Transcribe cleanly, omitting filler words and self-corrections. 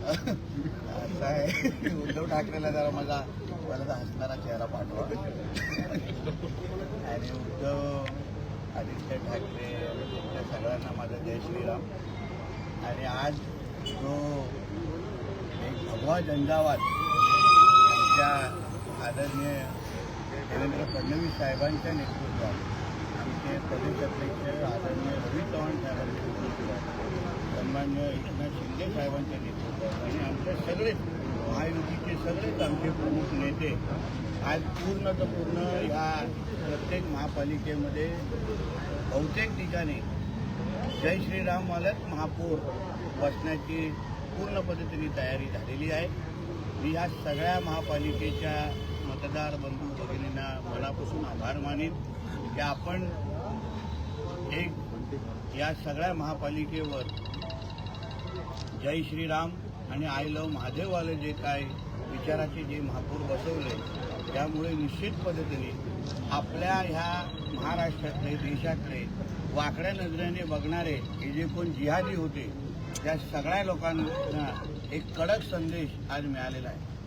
असं आहे, उद्धव ठाकरेला जरा मला तर हसणारा चेहरा पाठवा. आणि उद्धव आदित्य ठाकरे त्यांच्या सगळ्यांना माझा जय श्रीराम. आणि आज जो एक भगवा झंझावात आमच्या आदरणीय देवेंद्र फडणवीस साहेबांच्या नेतृत्वात, आमचे प्रदेशाध्यक्ष आदरणीय रवी चव्हाण साहेबांच्या नेतृत्वात, सन्मान्य एकनाथ शिंदे साहेबांच्या नेतृत्वात आणि आमचे सगळे महायुतीचे सगळेच आमचे प्रमुख नेते आज पूर्ण ह्या प्रत्येक महापालिकेमध्ये बहुतेक ठिकाणी जय श्रीराम मालक महापौर बसण्याची पूर्ण पद्धतीने तयारी झालेली आहे. मी ह्या सगळ्या महापालिकेच्या मतदार बंधू भगिनींना मनापासून आभार मानेन की आपण एक या सगळ्या महापालिकेवर जय श्रीराम आणि आय लव्ह महादेववाले जे काय विचाराचे जे महापौर बसवले, त्यामुळे निश्चित पद्धतीने आपल्या ह्या महाराष्ट्रातले देशातले वाकड्या नजरेने बघणारे हे जे कोण जिहादी होते त्या सगळ्या लोकांना एक कडक संदेश आज मिळालेला आहे.